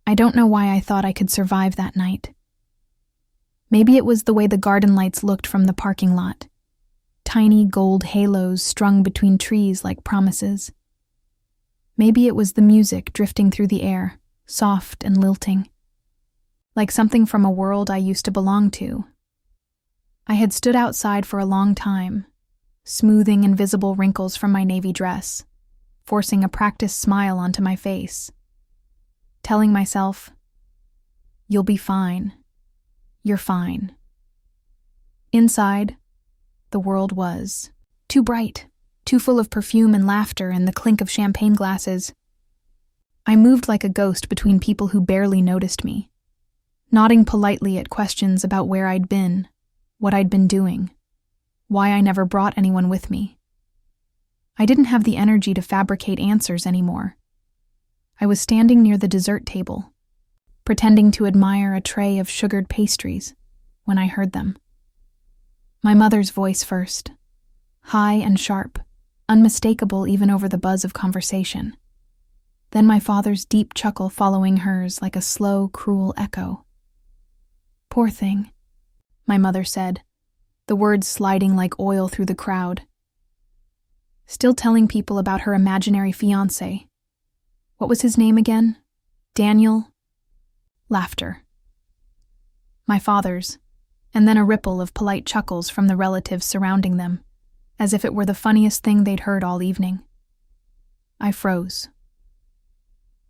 I don't know why I thought I could survive that night. Maybe it was the way the garden lights looked from the parking lot. Tiny gold halos strung between trees like promises. Maybe it was the music drifting through the air, soft and lilting. Like something from a world I used to belong to. I had stood outside for a long time, smoothing invisible wrinkles from my navy dress, forcing a practiced smile onto my face. Telling myself, "You'll be fine. You're fine." Inside, the world was too bright, too full of perfume and laughter and the clink of champagne glasses. I moved like a ghost between people who barely noticed me, nodding politely at questions about where I'd been, what I'd been doing, why I never brought anyone with me. I didn't have the energy to fabricate answers anymore. I was standing near the dessert table, pretending to admire a tray of sugared pastries, when I heard them. My mother's voice first, high and sharp, unmistakable even over the buzz of conversation. Then my father's deep chuckle following hers like a slow, cruel echo. "Poor thing," my mother said, the words sliding like oil through the crowd. Still telling people about her imaginary fiancé. What was his name again? Daniel? Laughter. My father's, and then a ripple of polite chuckles from the relatives surrounding them, as if it were the funniest thing they'd heard all evening. I froze.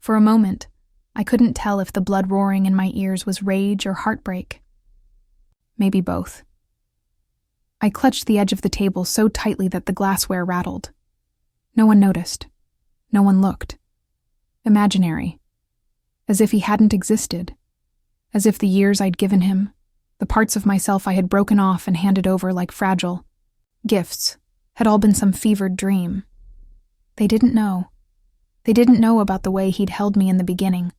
For a moment, I couldn't tell if the blood roaring in my ears was rage or heartbreak. Maybe both. I clutched the edge of the table so tightly that the glassware rattled. No one noticed. No one looked. Imaginary. As if he hadn't existed. As if the years I'd given him, the parts of myself I had broken off and handed over like fragile gifts, had all been some fevered dream. They didn't know. They didn't know about the way he'd held me in the beginning,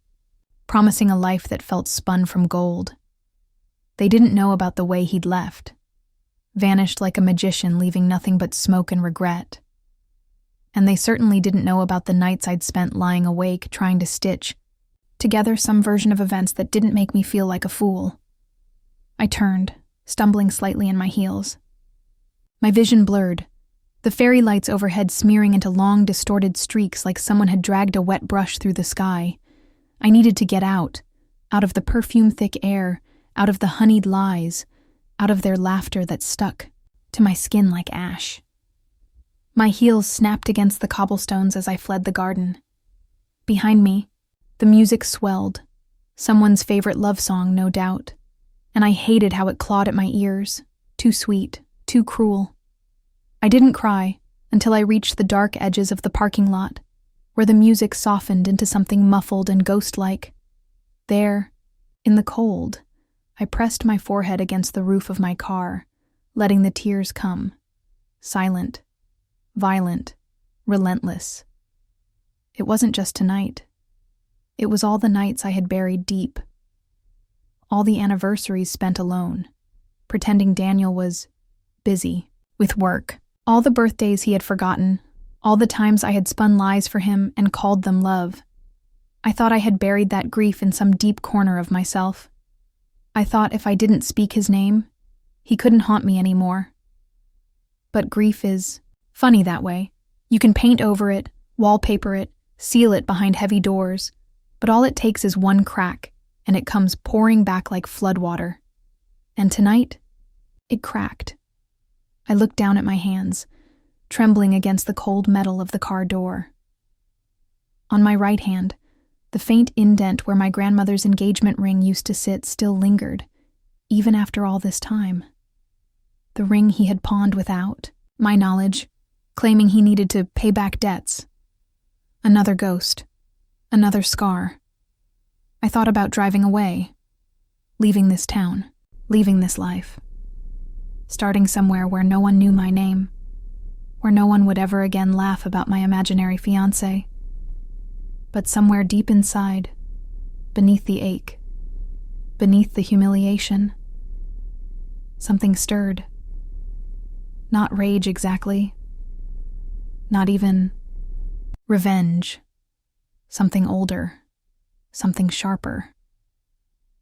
promising a life that felt spun from gold. They didn't know about the way he'd left, vanished like a magician, leaving nothing but smoke and regret. And they certainly didn't know about the nights I'd spent lying awake trying to stitch together some version of events that didn't make me feel like a fool. I turned, stumbling slightly in my heels. My vision blurred, the fairy lights overhead smearing into long, distorted streaks like someone had dragged a wet brush through the sky. I needed to get out of the perfume-thick air, out of the honeyed lies, out of their laughter that stuck to my skin like ash. My heels snapped against the cobblestones as I fled the garden. Behind me, the music swelled, someone's favorite love song, no doubt, and I hated how it clawed at my ears, too sweet, too cruel. I didn't cry until I reached the dark edges of the parking lot, where the music softened into something muffled and ghost-like. There, in the cold, I pressed my forehead against the roof of my car, letting the tears come, silent, violent, relentless. It wasn't just tonight. It was all the nights I had buried deep. All the anniversaries spent alone, pretending Daniel was busy with work. All the birthdays he had forgotten, all the times I had spun lies for him and called them love. I thought I had buried that grief in some deep corner of myself. I thought if I didn't speak his name, he couldn't haunt me anymore. But grief is funny that way. You can paint over it, wallpaper it, seal it behind heavy doors, but all it takes is one crack, and it comes pouring back like floodwater. And tonight, it cracked. I looked down at my hands, trembling against the cold metal of the car door. On my right hand, the faint indent where my grandmother's engagement ring used to sit still lingered, even after all this time. The ring he had pawned without my knowledge, claiming he needed to pay back debts. Another ghost, another scar. I thought about driving away, leaving this town, leaving this life, starting somewhere where no one knew my name, where no one would ever again laugh about my imaginary fiancé. But somewhere deep inside, beneath the ache, beneath the humiliation, something stirred. Not rage exactly, not even revenge, something older, something sharper.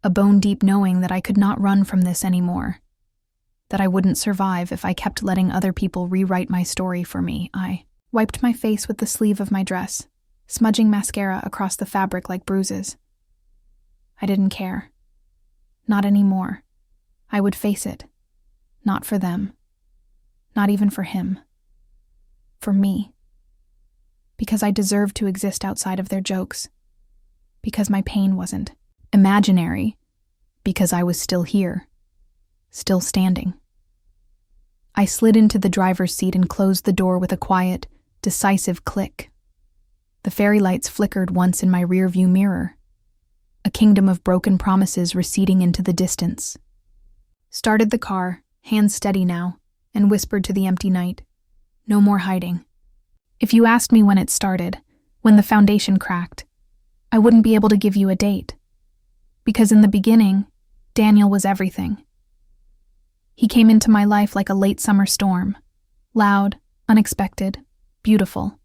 A bone-deep knowing that I could not run from this anymore, that I wouldn't survive if I kept letting other people rewrite my story for me. I wiped my face with the sleeve of my dress, smudging mascara across the fabric like bruises. I didn't care. Not anymore. I would face it. Not for them. Not even for him. For me. Because I deserved to exist outside of their jokes. Because my pain wasn't imaginary. Because I was still here. Still standing. I slid into the driver's seat and closed the door with a quiet, decisive click. The fairy lights flickered once in my rearview mirror. A kingdom of broken promises receding into the distance. Started the car, hands steady now, and whispered to the empty night. No more hiding. If you asked me when it started, when the foundation cracked, I wouldn't be able to give you a date. Because in the beginning, Daniel was everything. He came into my life like a late summer storm. Loud, unexpected, beautiful.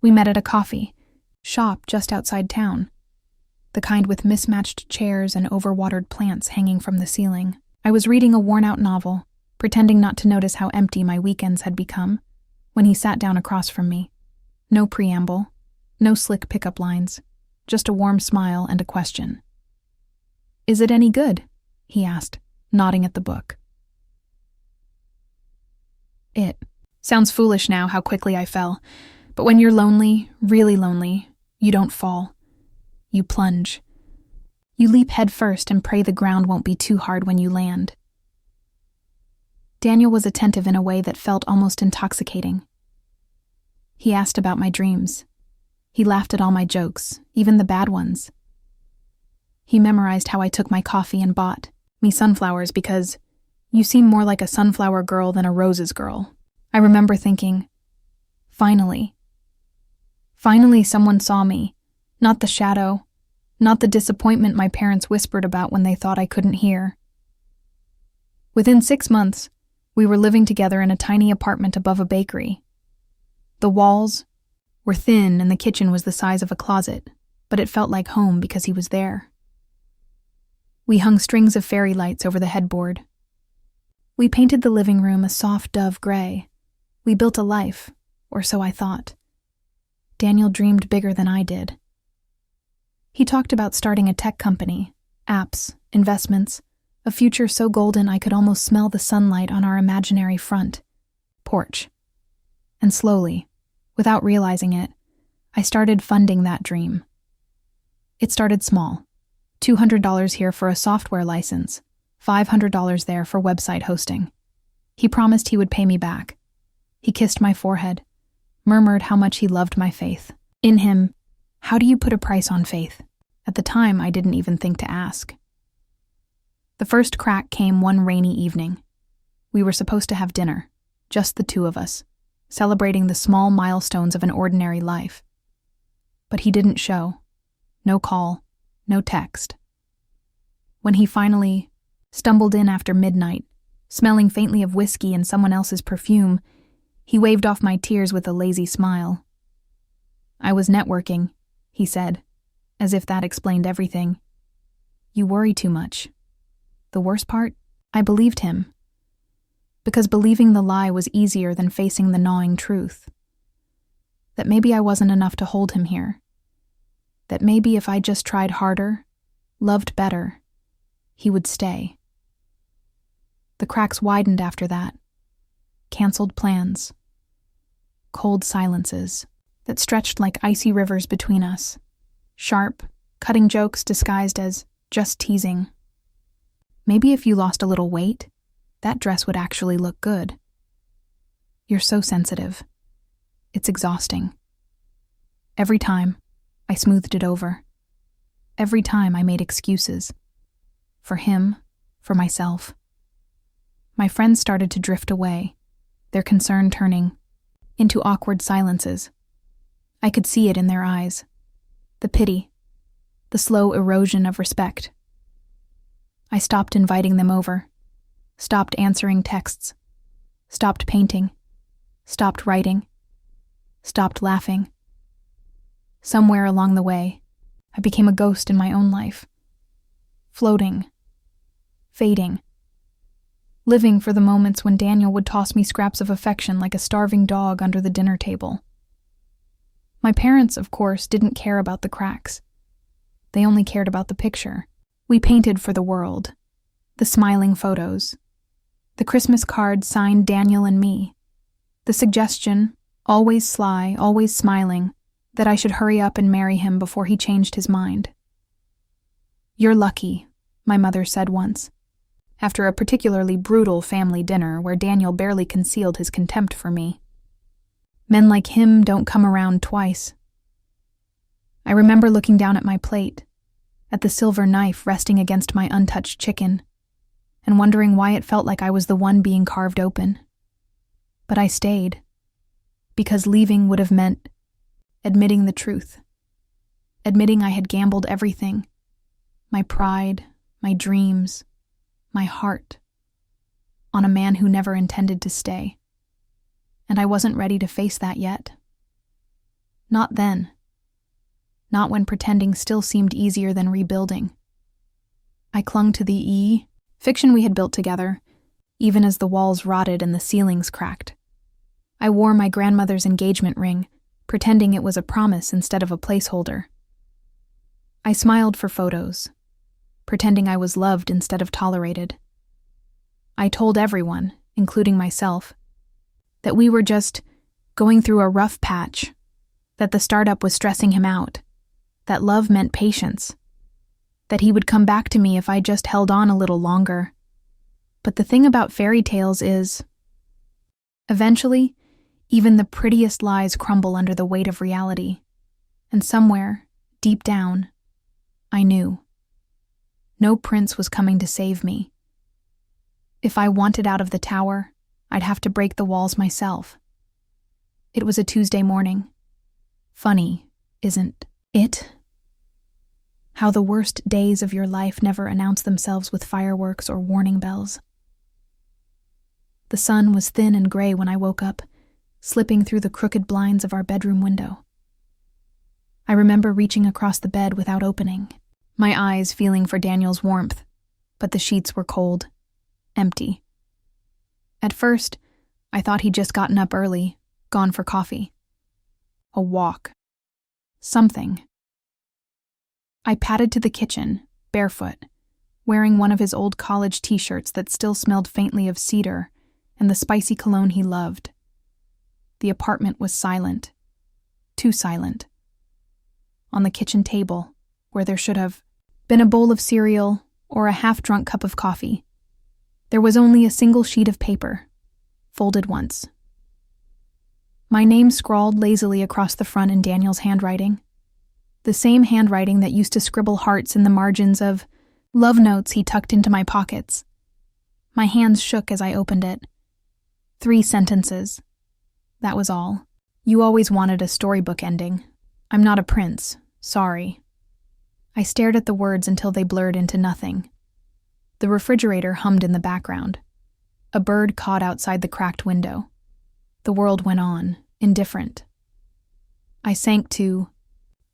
We met at a coffee shop just outside town. The kind with mismatched chairs and overwatered plants hanging from the ceiling. I was reading a worn-out novel, pretending not to notice how empty my weekends had become, when he sat down across from me. No preamble, no slick pickup lines, just a warm smile and a question. "Is it any good?" he asked, nodding at the book. It sounds foolish now how quickly I fell, but when you're lonely, really lonely, you don't fall. You plunge. You leap head first and pray the ground won't be too hard when you land. Daniel was attentive in a way that felt almost intoxicating. He asked about my dreams. He laughed at all my jokes, even the bad ones. He memorized how I took my coffee and bought me sunflowers because you seem more like a sunflower girl than a roses girl. I remember thinking, finally. Finally someone saw me, not the shadow, not the disappointment my parents whispered about when they thought I couldn't hear. Within 6 months, we were living together in a tiny apartment above a bakery. The walls were thin and the kitchen was the size of a closet, but it felt like home because he was there. We hung strings of fairy lights over the headboard. We painted the living room a soft dove gray. We built a life, or so I thought. Daniel dreamed bigger than I did. He talked about starting a tech company, apps, investments, a future so golden I could almost smell the sunlight on our imaginary front porch. And slowly, without realizing it, I started funding that dream. It started small. $200 here for a software license, $500 there for website hosting. He promised he would pay me back. He kissed my forehead, murmured how much he loved my faith. In him, how do you put a price on faith? At the time, I didn't even think to ask. The first crack came one rainy evening. We were supposed to have dinner, just the two of us, celebrating the small milestones of an ordinary life. But he didn't show. No call, no text. When he finally stumbled in after midnight, smelling faintly of whiskey and someone else's perfume, he waved off my tears with a lazy smile. I was networking, he said, as if that explained everything. You worry too much. The worst part? I believed him. Because believing the lie was easier than facing the gnawing truth. That maybe I wasn't enough to hold him here. That maybe if I just tried harder, loved better, he would stay. The cracks widened after that. Canceled plans. Cold silences that stretched like icy rivers between us. Sharp, cutting jokes disguised as just teasing. Maybe if you lost a little weight, that dress would actually look good. You're so sensitive. It's exhausting. Every time, I smoothed it over. Every time I made excuses. For him, for myself. My friends started to drift away, their concern turning into awkward silences. I could see it in their eyes. The pity, the slow erosion of respect. I stopped inviting them over, stopped answering texts, stopped painting, stopped writing, stopped laughing. Somewhere along the way, I became a ghost in my own life. Floating. Fading. Living for the moments when Daniel would toss me scraps of affection like a starving dog under the dinner table. My parents, of course, didn't care about the cracks. They only cared about the picture. We painted for the world. The smiling photos. The Christmas card signed Daniel and me. The suggestion, always sly, always smiling, that I should hurry up and marry him before he changed his mind. "You're lucky," my mother said once, after a particularly brutal family dinner where Daniel barely concealed his contempt for me. "Men like him don't come around twice." I remember looking down at my plate, at the silver knife resting against my untouched chicken, and wondering why it felt like I was the one being carved open. But I stayed, because leaving would have meant admitting the truth. Admitting I had gambled everything, my pride, my dreams, my heart, on a man who never intended to stay. And I wasn't ready to face that yet. Not then. Not when pretending still seemed easier than rebuilding. I clung to the fiction we had built together, even as the walls rotted and the ceilings cracked. I wore my grandmother's engagement ring, pretending it was a promise instead of a placeholder. I smiled for photos, pretending I was loved instead of tolerated. I told everyone, including myself, that we were just going through a rough patch, that the startup was stressing him out, that love meant patience, that he would come back to me if I just held on a little longer. But the thing about fairy tales is, eventually, even the prettiest lies crumble under the weight of reality, and somewhere, deep down, I knew. No prince was coming to save me. If I wanted out of the tower, I'd have to break the walls myself. It was a Tuesday morning. Funny, isn't it? How the worst days of your life never announce themselves with fireworks or warning bells. The sun was thin and gray when I woke up, slipping through the crooked blinds of our bedroom window. I remember reaching across the bed without opening, my eyes feeling for Daniel's warmth, but the sheets were cold, empty. At first, I thought he'd just gotten up early, gone for coffee. A walk. Something. I padded to the kitchen, barefoot, wearing one of his old college t-shirts that still smelled faintly of cedar and the spicy cologne he loved. The apartment was silent. Too silent. On the kitchen table, where there should have been a bowl of cereal or a half-drunk cup of coffee, there was only a single sheet of paper, folded once. My name scrawled lazily across the front in Daniel's handwriting, the same handwriting that used to scribble hearts in the margins of love notes he tucked into my pockets. My hands shook as I opened it. 3 sentences. That was all. "You always wanted a storybook ending. I'm not a prince. Sorry." I stared at the words until they blurred into nothing. The refrigerator hummed in the background. A bird cawed outside the cracked window. The world went on, indifferent. I sank to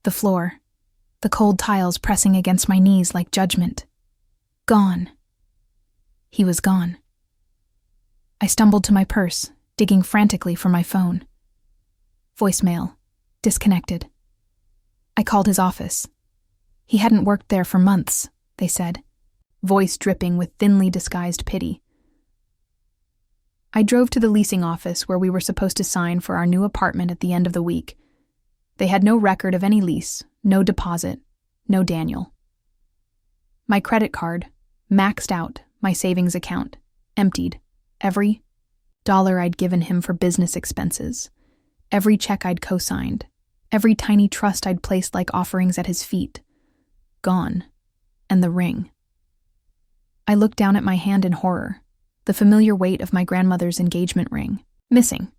the floor, the cold tiles pressing against my knees like judgment. Gone. He was gone. I stumbled to my purse, digging frantically for my phone. Voicemail. Disconnected. I called his office. He hadn't worked there for months, they said, voice dripping with thinly disguised pity. I drove to the leasing office where we were supposed to sign for our new apartment at the end of the week. They had no record of any lease, no deposit, no Daniel. My credit card, maxed out, my savings account, emptied, every dollar I'd given him for business expenses, every check I'd co-signed, every tiny trust I'd placed like offerings at his feet. Gone. And the ring. I looked down at my hand in horror, the familiar weight of my grandmother's engagement ring, missing.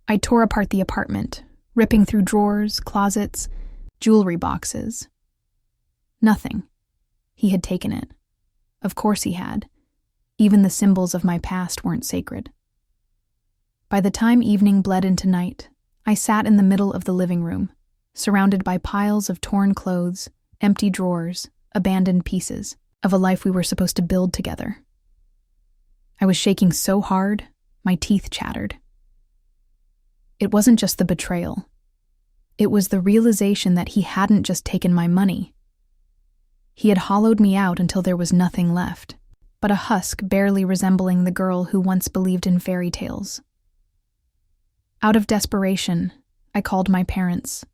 I tore apart the apartment, ripping through drawers, closets, jewelry boxes. Nothing. He had taken it. Of course he had. Even the symbols of my past weren't sacred. By the time evening bled into night, I sat in the middle of the living room, surrounded by piles of torn clothes, empty drawers, abandoned pieces of a life we were supposed to build together. I was shaking so hard, my teeth chattered. It wasn't just the betrayal. It was the realization that he hadn't just taken my money. He had hollowed me out until there was nothing left, but a husk barely resembling the girl who once believed in fairy tales. Out of desperation, I called my parents.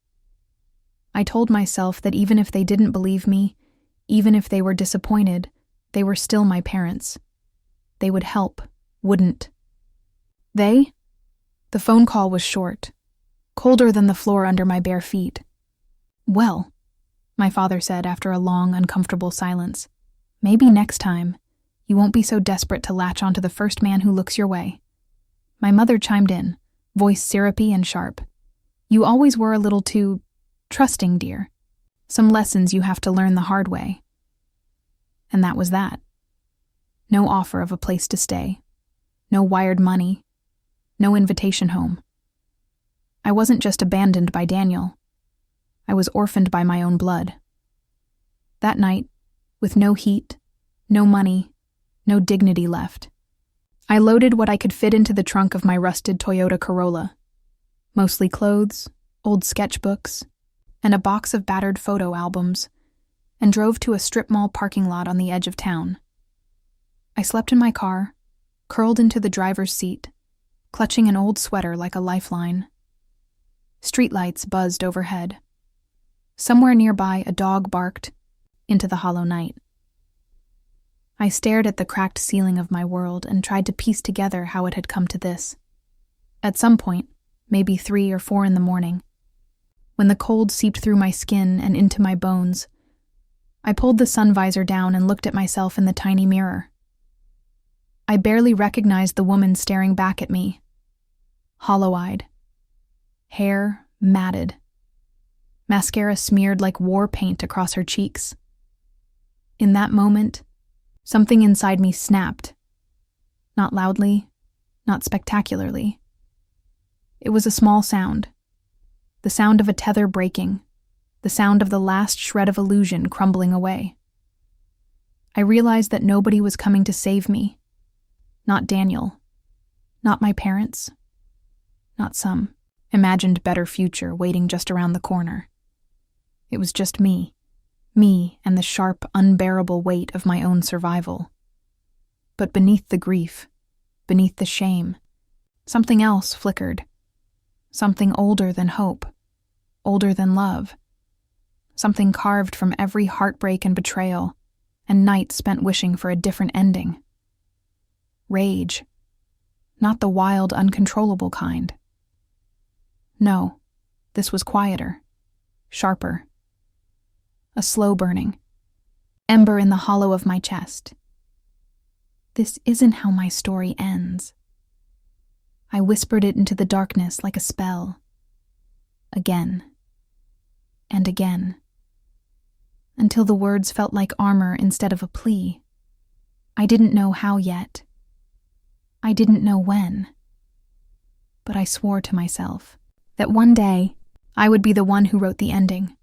I told myself that even if they didn't believe me, even if they were disappointed, they were still my parents. They would help, wouldn't they? The phone call was short, colder than the floor under my bare feet. "Well," my father said after a long, uncomfortable silence, "maybe next time, you won't be so desperate to latch onto the first man who looks your way." My mother chimed in, voice syrupy and sharp. "You always were a little too trusting, dear. Some lessons you have to learn the hard way." And that was that. No offer of a place to stay. No wired money. No invitation home. I wasn't just abandoned by Daniel. I was orphaned by my own blood. That night, with no heat, no money, no dignity left, I loaded what I could fit into the trunk of my rusted Toyota Corolla. Mostly clothes, old sketchbooks, and a box of battered photo albums, and drove to a strip mall parking lot on the edge of town. I slept in my car, curled into the driver's seat, clutching an old sweater like a lifeline. Streetlights buzzed overhead. Somewhere nearby, a dog barked into the hollow night. I stared at the cracked ceiling of my world and tried to piece together how it had come to this. At some point, maybe 3 or 4 in the morning, when the cold seeped through my skin and into my bones, I pulled the sun visor down and looked at myself in the tiny mirror. I barely recognized the woman staring back at me, hollow-eyed, hair matted, mascara smeared like war paint across her cheeks. In that moment, something inside me snapped. Not loudly, not spectacularly. It was a small sound. The sound of a tether breaking. The sound of the last shred of illusion crumbling away. I realized that nobody was coming to save me. Not Daniel. Not my parents. Not some imagined better future waiting just around the corner. It was just me. Me and the sharp, unbearable weight of my own survival. But beneath the grief, beneath the shame, something else flickered. Something older than hope, older than love. Something carved from every heartbreak and betrayal, and nights spent wishing for a different ending. Rage. Not the wild, uncontrollable kind. No, this was quieter, sharper. A slow burning. Ember in the hollow of my chest. This isn't how my story ends. I whispered it into the darkness like a spell. Again. And again. Until the words felt like armor instead of a plea. I didn't know how yet. I didn't know when. But I swore to myself that one day I would be the one who wrote the ending.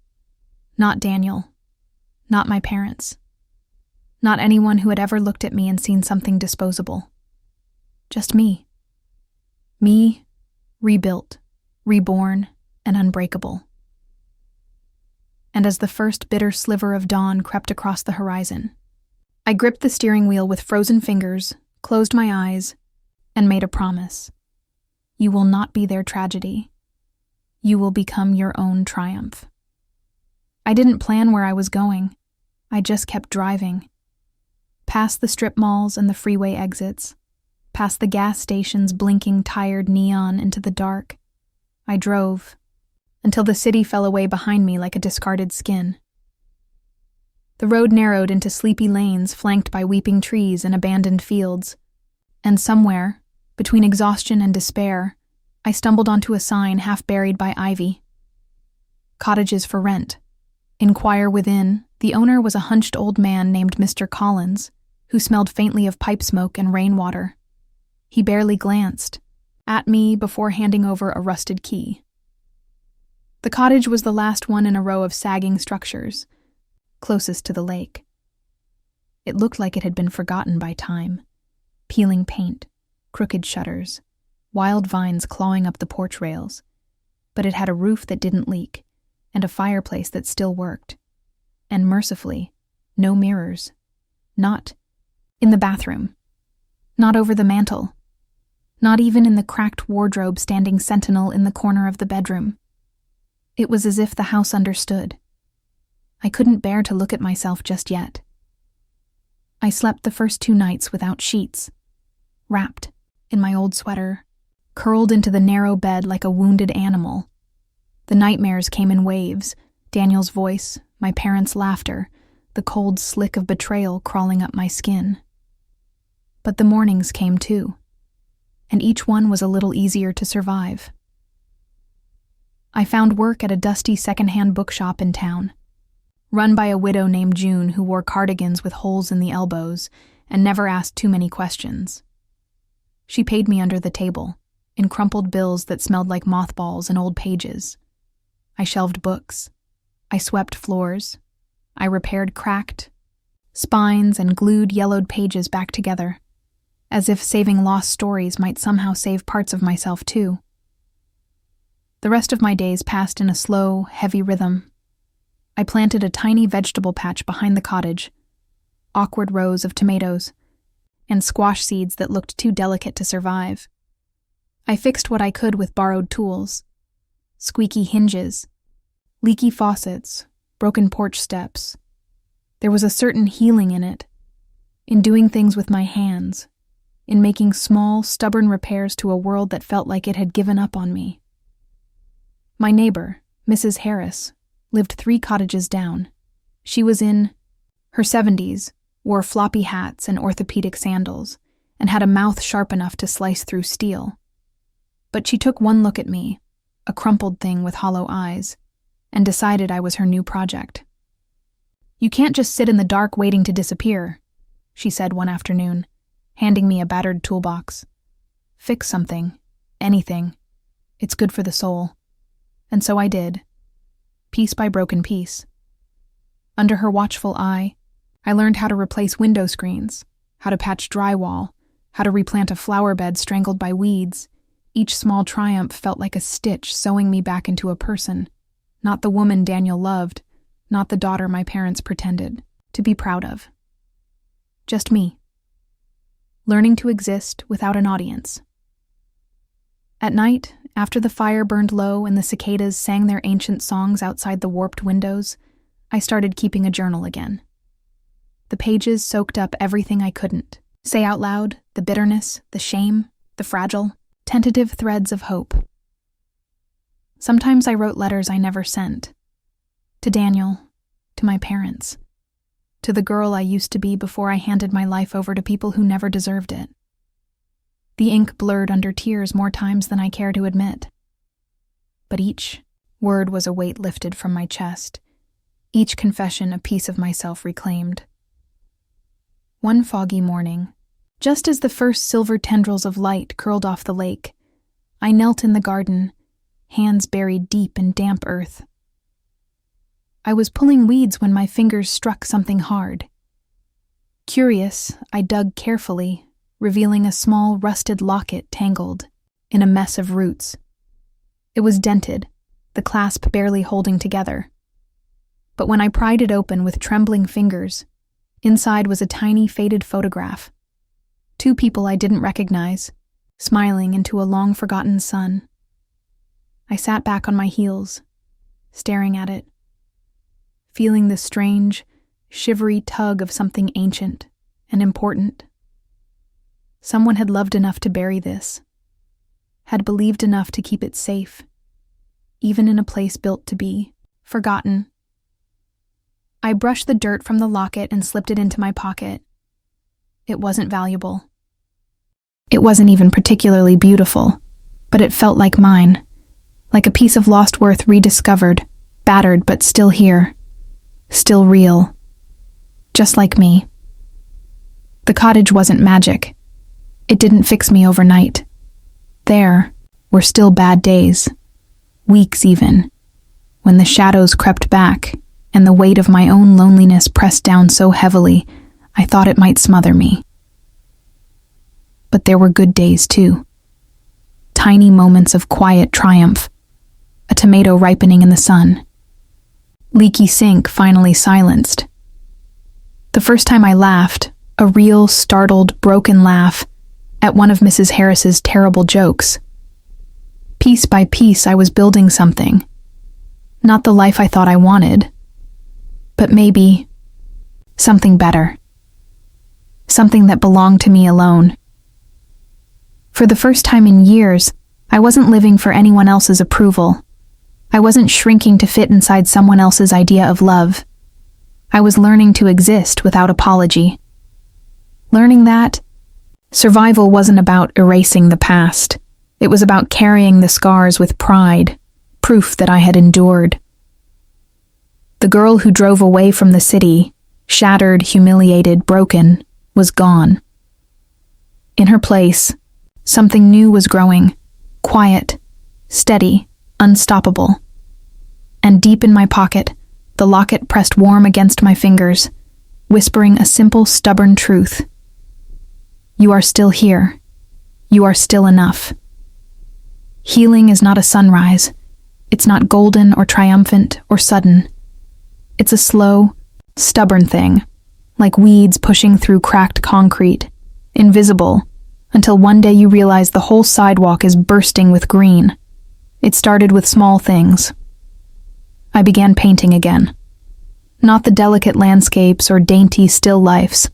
Not Daniel. Not my parents. Not anyone who had ever looked at me and seen something disposable. Just me. Me, rebuilt, reborn, and unbreakable. And as the first bitter sliver of dawn crept across the horizon, I gripped the steering wheel with frozen fingers, closed my eyes, and made a promise. You will not be their tragedy. You will become your own triumph. I didn't plan where I was going. I just kept driving. Past the strip malls and the freeway exits, past the gas stations blinking tired neon into the dark. I drove, until the city fell away behind me like a discarded skin. The road narrowed into sleepy lanes flanked by weeping trees and abandoned fields, and somewhere, between exhaustion and despair, I stumbled onto a sign half buried by ivy. Cottages for rent. Inquire within, the owner was a hunched old man named Mr. Collins, who smelled faintly of pipe smoke and rainwater. He barely glanced at me before handing over a rusted key. The cottage was the last one in a row of sagging structures, closest to the lake. It looked like it had been forgotten by time. Peeling paint, crooked shutters, wild vines clawing up the porch rails. But it had a roof that didn't leak, and a fireplace that still worked. And mercifully, no mirrors. Not in the bathroom. Not over the mantel. Not even in the cracked wardrobe standing sentinel in the corner of the bedroom. It was as if the house understood. I couldn't bear to look at myself just yet. I slept the first 2 nights without sheets, wrapped in my old sweater, curled into the narrow bed like a wounded animal. The nightmares came in waves, Daniel's voice, my parents' laughter, the cold slick of betrayal crawling up my skin. But the mornings came too, and each one was a little easier to survive. I found work at a dusty second-hand bookshop in town, run by a widow named June who wore cardigans with holes in the elbows and never asked too many questions. She paid me under the table, in crumpled bills that smelled like mothballs and old pages. I shelved books. I swept floors. I repaired cracked spines and glued yellowed pages back together, as if saving lost stories might somehow save parts of myself too. The rest of my days passed in a slow, heavy rhythm. I planted a tiny vegetable patch behind the cottage, awkward rows of tomatoes, and squash seeds that looked too delicate to survive. I fixed what I could with borrowed tools: squeaky hinges, leaky faucets, broken porch steps. There was a certain healing in it, in doing things with my hands, in making small, stubborn repairs to a world that felt like it had given up on me. My neighbor, Mrs. Harris, lived 3 cottages down. She was in her 70s, wore floppy hats and orthopedic sandals, and had a mouth sharp enough to slice through steel. But she took one look at me, a crumpled thing with hollow eyes, and decided I was her new project. "You can't just sit in the dark waiting to disappear," she said one afternoon, handing me a battered toolbox. "Fix something, anything. It's good for the soul." And so I did, piece by broken piece. Under her watchful eye, I learned how to replace window screens, how to patch drywall, how to replant a flower bed strangled by weeds. Each small triumph felt like a stitch sewing me back into a person, not the woman Daniel loved, not the daughter my parents pretended to be proud of. Just me, learning to exist without an audience. At night, after the fire burned low and the cicadas sang their ancient songs outside the warped windows, I started keeping a journal again. The pages soaked up everything I couldn't say out loud: the bitterness, the shame, the fragile, tentative threads of hope. Sometimes I wrote letters I never sent. To Daniel, to my parents, to the girl I used to be before I handed my life over to people who never deserved it. The ink blurred under tears more times than I care to admit. But each word was a weight lifted from my chest, each confession a piece of myself reclaimed. One foggy morning, just as the first silver tendrils of light curled off the lake, I knelt in the garden, hands buried deep in damp earth. I was pulling weeds when my fingers struck something hard. Curious, I dug carefully, revealing a small rusted locket tangled in a mess of roots. It was dented, the clasp barely holding together. But when I pried it open with trembling fingers, inside was a tiny faded photograph. 2 people I didn't recognize, smiling into a long-forgotten sun. I sat back on my heels, staring at it, feeling the strange, shivery tug of something ancient and important. Someone had loved enough to bury this, had believed enough to keep it safe, even in a place built to be forgotten. I brushed the dirt from the locket and slipped it into my pocket. It wasn't valuable. It wasn't even particularly beautiful, but it felt like mine, like a piece of lost worth rediscovered, battered but still here, still real, just like me. The cottage wasn't magic. It didn't fix me overnight. There were still bad days, weeks even, when the shadows crept back and the weight of my own loneliness pressed down so heavily, I thought it might smother me. But there were good days too. Tiny moments of quiet triumph, a tomato ripening in the sun, leaky sink finally silenced. The first time I laughed, a real, startled, broken laugh, at one of Mrs. Harris's terrible jokes. Piece by piece, I was building something. Not the life I thought I wanted, but maybe something better. Something that belonged to me alone. For the first time in years, I wasn't living for anyone else's approval. I wasn't shrinking to fit inside someone else's idea of love. I was learning to exist without apology. Learning that survival wasn't about erasing the past. It was about carrying the scars with pride, proof that I had endured. The girl who drove away from the city, shattered, humiliated, broken, was gone. In her place, something new was growing, quiet, steady, unstoppable. And deep in my pocket, the locket pressed warm against my fingers, whispering a simple, stubborn truth. You are still here. You are still enough. Healing is not a sunrise. It's not golden or triumphant or sudden. It's a slow, stubborn thing, like weeds pushing through cracked concrete, invisible, until one day you realize the whole sidewalk is bursting with green. It started with small things. I began painting again. Not the delicate landscapes or dainty still lifes.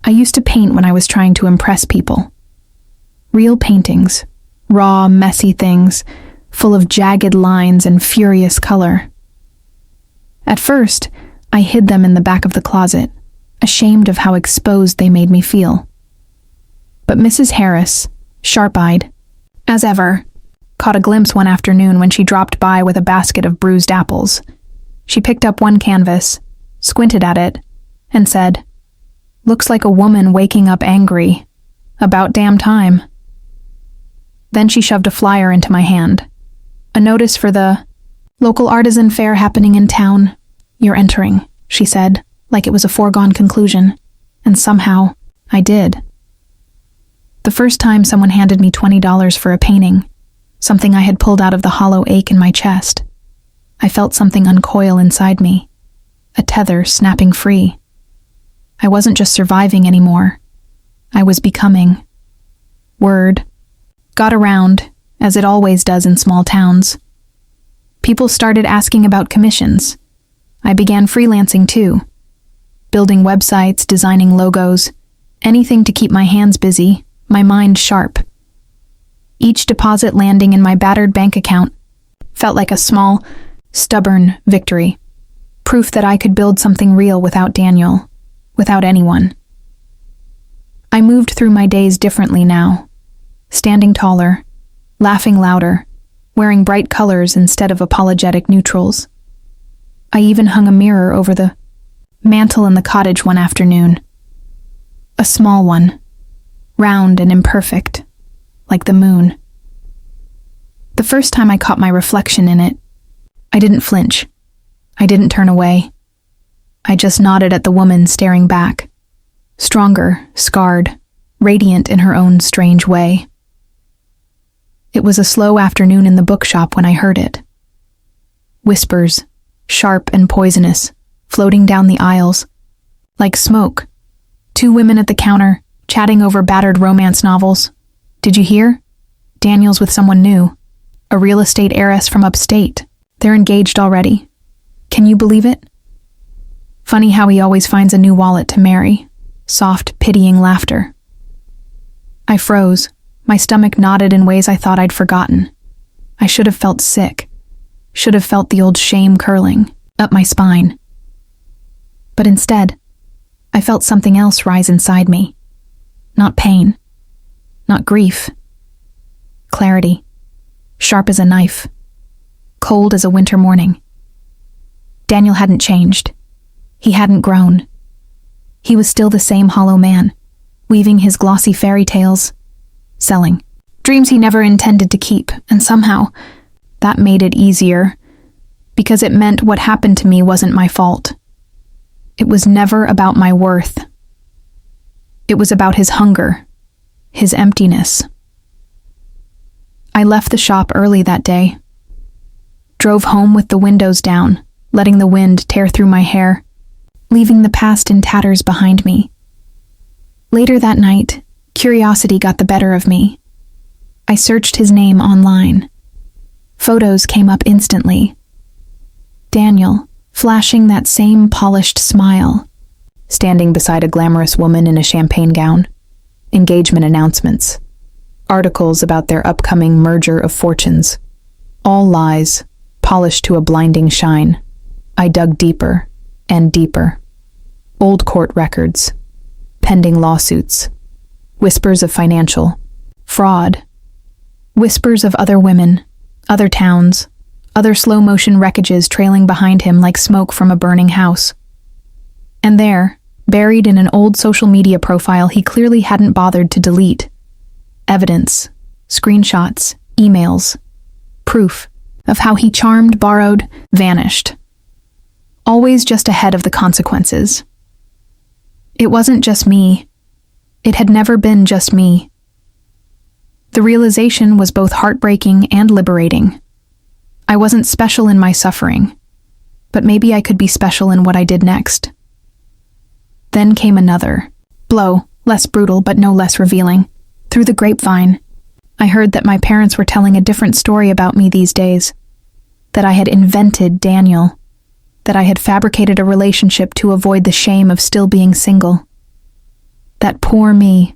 I used to paint when I was trying to impress people. Real paintings, raw, messy things, full of jagged lines and furious color. At first, I hid them in the back of the closet, ashamed of how exposed they made me feel. But Mrs. Harris, sharp-eyed, as ever, caught a glimpse one afternoon when she dropped by with a basket of bruised apples. She picked up one canvas, squinted at it, and said, "Looks like a woman waking up angry. About damn time." Then she shoved a flyer into my hand. "A notice for the local artisan fair happening in town. You're entering," she said, like it was a foregone conclusion. And somehow, I did. The first time someone handed me $20 for a painting, something I had pulled out of the hollow ache in my chest, I felt something uncoil inside me, a tether snapping free. I wasn't just surviving anymore. I was becoming. Word got around, as it always does in small towns. People started asking about commissions. I began freelancing too, building websites, designing logos, anything to keep my hands busy, my mind sharp. Each deposit landing in my battered bank account felt like a small, stubborn victory, proof that I could build something real without Daniel, without anyone. I moved through my days differently now, standing taller, laughing louder, wearing bright colors instead of apologetic neutrals. I even hung a mirror over the mantel in the cottage one afternoon. A small one, round and imperfect, like the moon. The first time I caught my reflection in it, I didn't flinch. I didn't turn away. I just nodded at the woman staring back, stronger, scarred, radiant in her own strange way. It was a slow afternoon in the bookshop when I heard it. Whispers, sharp and poisonous, floating down the aisles, like smoke. Two women at the counter, chatting over battered romance novels. "Did you hear? Daniel's with someone new. A real estate heiress from upstate. They're engaged already. Can you believe it?" Funny how he always finds a new wallet to marry. Soft, pitying laughter. I froze. My stomach knotted in ways I thought I'd forgotten. I should have felt sick. Should have felt the old shame curling up my spine. But instead, I felt something else rise inside me. Not pain. Not grief. Clarity. Sharp as a knife. Cold as a winter morning. Daniel hadn't changed. He hadn't grown. He was still the same hollow man, weaving his glossy fairy tales, selling dreams he never intended to keep, and somehow that made it easier, because it meant what happened to me wasn't my fault. It was never about my worth. It was about his hunger, his emptiness. I left the shop early that day. Drove home with the windows down, letting the wind tear through my hair, leaving the past in tatters behind me. Later that night, curiosity got the better of me. I searched his name online. Photos came up instantly. Daniel, flashing that same polished smile, standing beside a glamorous woman in a champagne gown. Engagement announcements. Articles about their upcoming merger of fortunes. All lies, polished to a blinding shine. I dug deeper and deeper. Old court records. Pending lawsuits. Whispers of financial fraud. Whispers of other women, other towns, other slow-motion wreckages trailing behind him like smoke from a burning house. And there, buried in an old social media profile he clearly hadn't bothered to delete. Evidence, screenshots, emails, proof of how he charmed, borrowed, vanished. Always just ahead of the consequences. It wasn't just me. It had never been just me. The realization was both heartbreaking and liberating. I wasn't special in my suffering, but maybe I could be special in what I did next. Then came another blow, less brutal but no less revealing. Through the grapevine, I heard that my parents were telling a different story about me these days, that I had invented Daniel, that I had fabricated a relationship to avoid the shame of still being single. That poor me,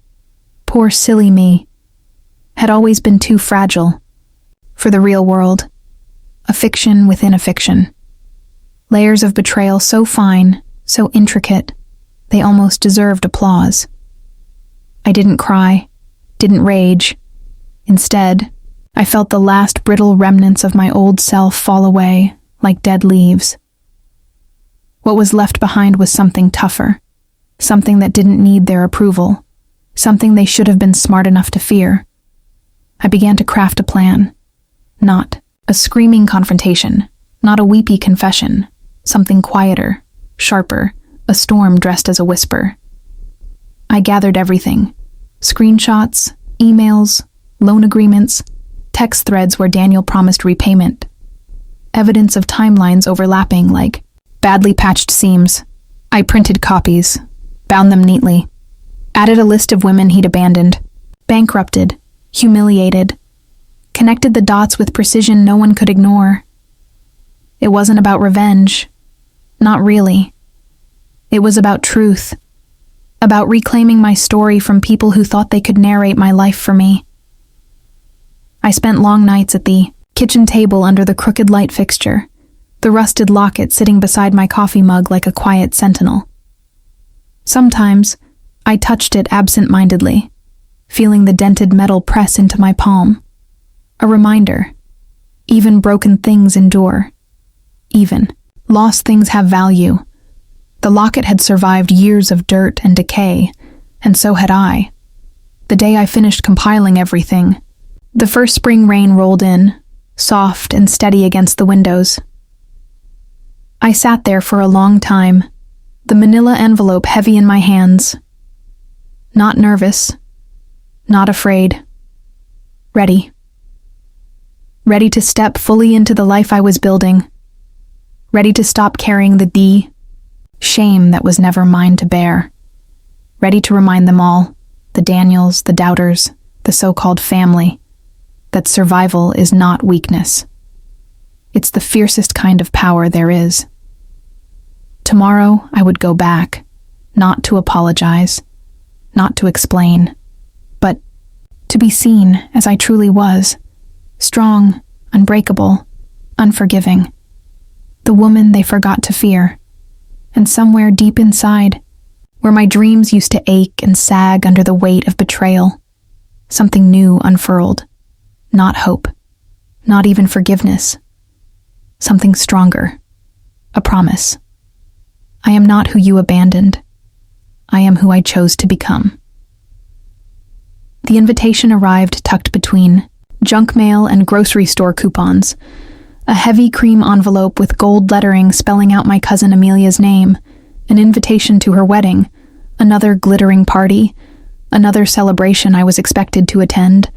poor silly me, had always been too fragile for the real world, a fiction within a fiction. Layers of betrayal so fine, so intricate, they almost deserved applause. I didn't cry, didn't rage. Instead, I felt the last brittle remnants of my old self fall away like dead leaves. What was left behind was something tougher, something that didn't need their approval, something they should have been smart enough to fear. I began to craft a plan. Not a screaming confrontation, not a weepy confession, something quieter, sharper, a storm dressed as a whisper. I gathered everything. Screenshots, emails, loan agreements, text threads where Daniel promised repayment. Evidence of timelines overlapping like badly patched seams. I printed copies, bound them neatly, added a list of women he'd abandoned, bankrupted, humiliated, connected the dots with precision no one could ignore. It wasn't about revenge. Not really. It was about truth. About reclaiming my story from people who thought they could narrate my life for me. I spent long nights at the kitchen table under the crooked light fixture, the rusted locket sitting beside my coffee mug like a quiet sentinel. Sometimes, I touched it absent-mindedly, feeling the dented metal press into my palm. A reminder. Even broken things endure. Even lost things have value. The locket had survived years of dirt and decay, and so had I. The day I finished compiling everything, the first spring rain rolled in, soft and steady against the windows. I sat there for a long time, the manila envelope heavy in my hands. Not nervous, not afraid. Ready. Ready to step fully into the life I was building. Ready to stop carrying the shame that was never mine to bear. Ready to remind them all, the Daniels, the doubters, the so-called family, that survival is not weakness. It's the fiercest kind of power there is. Tomorrow I would go back, not to apologize, not to explain, but to be seen as I truly was, strong, unbreakable, unforgiving, the woman they forgot to fear. And somewhere deep inside, where my dreams used to ache and sag under the weight of betrayal, something new unfurled. Not hope, not even forgiveness. Something stronger. A promise. I am not who you abandoned. I am who I chose to become. The invitation arrived tucked between junk mail and grocery store coupons, A heavy cream envelope with gold lettering spelling out my cousin Amelia's name, an invitation to her wedding, another glittering party, another celebration I was expected to attend.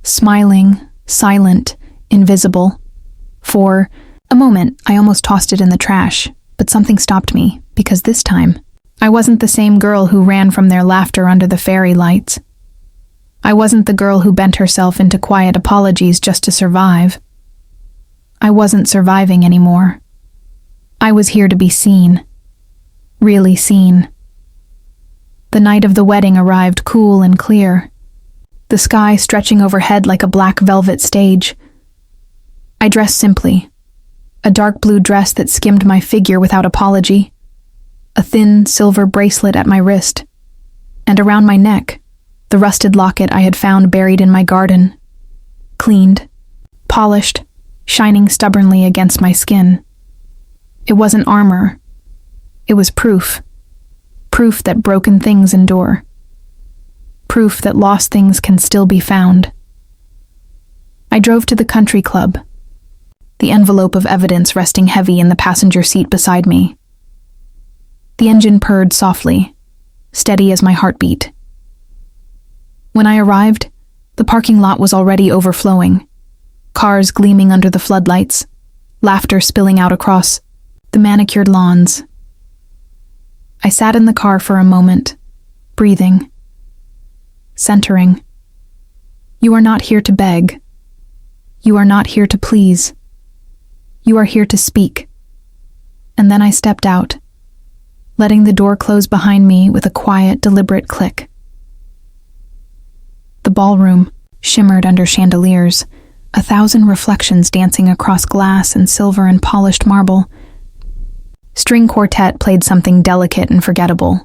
Smiling, silent, invisible. For a moment, I almost tossed it in the trash, but something stopped me, because this time, I wasn't the same girl who ran from their laughter under the fairy lights. I wasn't the girl who bent herself into quiet apologies just to survive. I wasn't surviving anymore. I was here to be seen. Really seen. The night of the wedding arrived cool and clear, the sky stretching overhead like a black velvet stage. I dressed simply, a dark blue dress that skimmed my figure without apology, a thin silver bracelet at my wrist, and around my neck, the rusted locket I had found buried in my garden, cleaned, polished, shining stubbornly against my skin. It wasn't armor. It was proof. Proof that broken things endure. Proof that lost things can still be found. I drove to the country club, the envelope of evidence resting heavy in the passenger seat beside me. The engine purred softly, steady as my heartbeat. When I arrived, the parking lot was already overflowing, cars gleaming under the floodlights, laughter spilling out across the manicured lawns. I sat in the car for a moment, breathing, centering. You are not here to beg. You are not here to please. You are here to speak. And then I stepped out, letting the door close behind me with a quiet, deliberate click. The ballroom shimmered under chandeliers, 1,000 reflections dancing across glass and silver and polished marble. String quartet played something delicate and forgettable.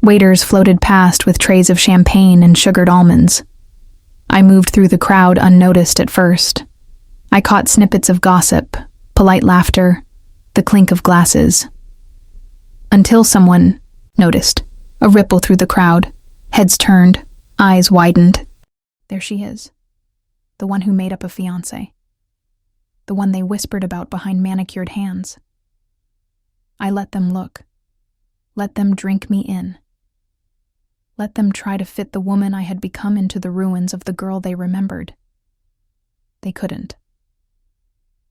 Waiters floated past with trays of champagne and sugared almonds. I moved through the crowd unnoticed at first. I caught snippets of gossip, polite laughter, the clink of glasses. Until someone noticed, a ripple through the crowd, heads turned, eyes widened. There she is, the one who made up a fiancé, the one they whispered about behind manicured hands. I let them look, let them drink me in, let them try to fit the woman I had become into the ruins of the girl they remembered. They couldn't.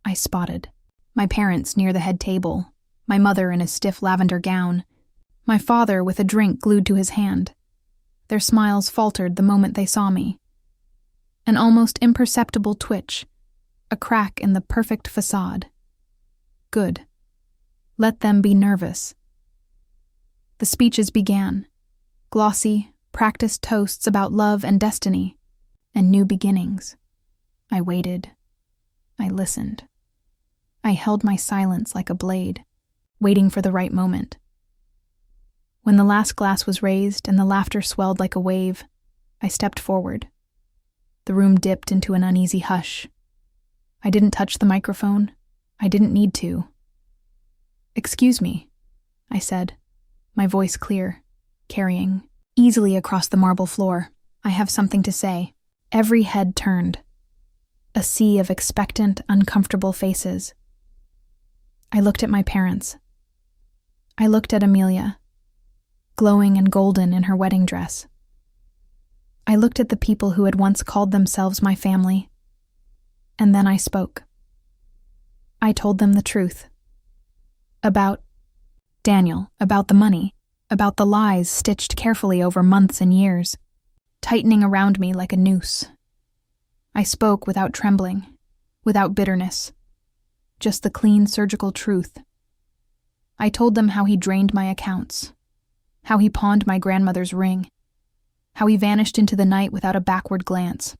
I spotted my parents near the head table, my mother in a stiff lavender gown, my father with a drink glued to his hand. Their smiles faltered the moment they saw me. An almost imperceptible twitch, a crack in the perfect facade. Good. Let them be nervous. The speeches began, glossy, practiced toasts about love and destiny, and new beginnings. I waited. I listened. I held my silence like a blade, waiting for the right moment. When the last glass was raised and the laughter swelled like a wave, I stepped forward. The room dipped into an uneasy hush. I didn't touch the microphone. I didn't need to. "Excuse me," I said, my voice clear, carrying easily across the marble floor. "I have something to say." Every head turned. A sea of expectant, uncomfortable faces. I looked at my parents. I looked at Amelia, glowing and golden in her wedding dress. I looked at the people who had once called themselves my family. And then I spoke. I told them the truth. About Daniel, about the money, about the lies stitched carefully over months and years, tightening around me like a noose. I spoke without trembling, without bitterness, just the clean surgical truth. I told them how he drained my accounts, how he pawned my grandmother's ring, how he vanished into the night without a backward glance.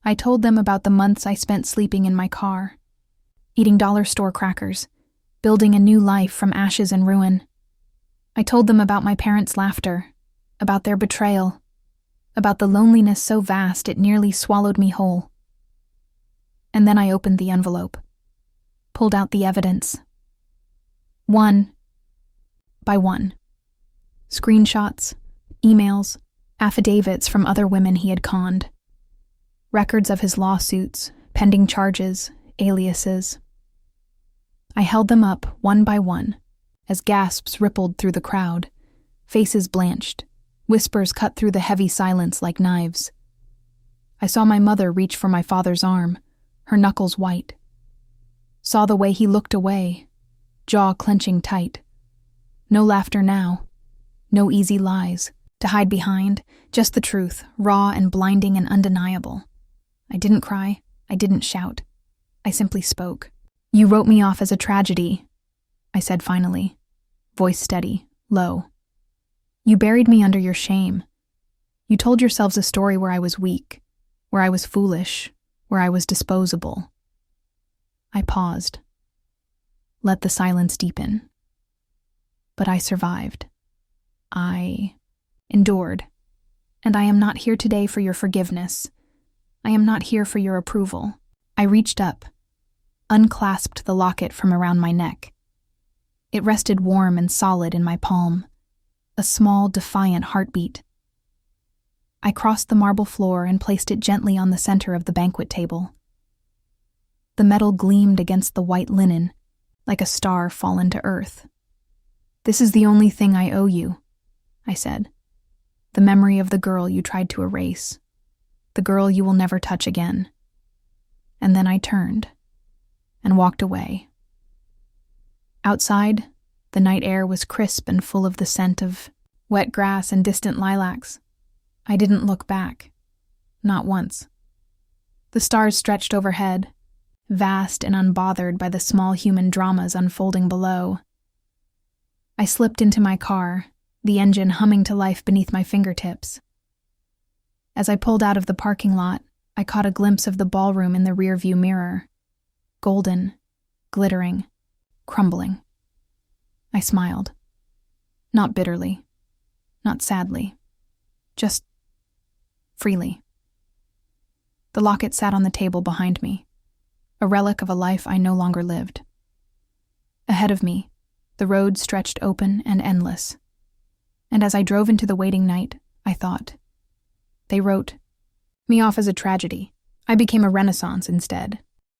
I told them about the months I spent sleeping in my car, eating dollar store crackers, building a new life from ashes and ruin. I told them about my parents' laughter, about their betrayal, about the loneliness so vast it nearly swallowed me whole. And then I opened the envelope, pulled out the evidence. One by one. Screenshots, emails, affidavits from other women he had conned. Records of his lawsuits, pending charges, aliases. I held them up one by one as gasps rippled through the crowd, faces blanched, whispers cut through the heavy silence like knives. I saw my mother reach for my father's arm, her knuckles white. Saw the way he looked away, jaw clenching tight. No laughter now, no easy lies to hide behind, just the truth, raw and blinding and undeniable. I didn't cry, I didn't shout. I simply spoke. "You wrote me off as a tragedy," I said finally, voice steady, low. "You buried me under your shame. You told yourselves a story where I was weak, where I was foolish, where I was disposable." I paused. Let the silence deepen. But I survived. I endured. And I am not here today for your forgiveness. I am not here for your approval. I reached up, unclasped the locket from around my neck. It rested warm and solid in my palm, a small, defiant heartbeat. I crossed the marble floor and placed it gently on the center of the banquet table. The metal gleamed against the white linen, like a star fallen to earth. "This is the only thing I owe you," I said. "The memory of the girl you tried to erase, the girl you will never touch again." And then I turned and walked away. Outside, the night air was crisp and full of the scent of wet grass and distant lilacs. I didn't look back, not once. The stars stretched overhead, vast and unbothered by the small human dramas unfolding below. I slipped into my car, the engine humming to life beneath my fingertips. As I pulled out of the parking lot, I caught a glimpse of the ballroom in the rearview mirror. Golden, glittering, crumbling. I smiled. Not bitterly, not sadly, just freely. The locket sat on the table behind me, a relic of a life I no longer lived. Ahead of me, the road stretched open and endless. And as I drove into the waiting night, I thought, they wrote me off as a tragedy. I became a renaissance instead.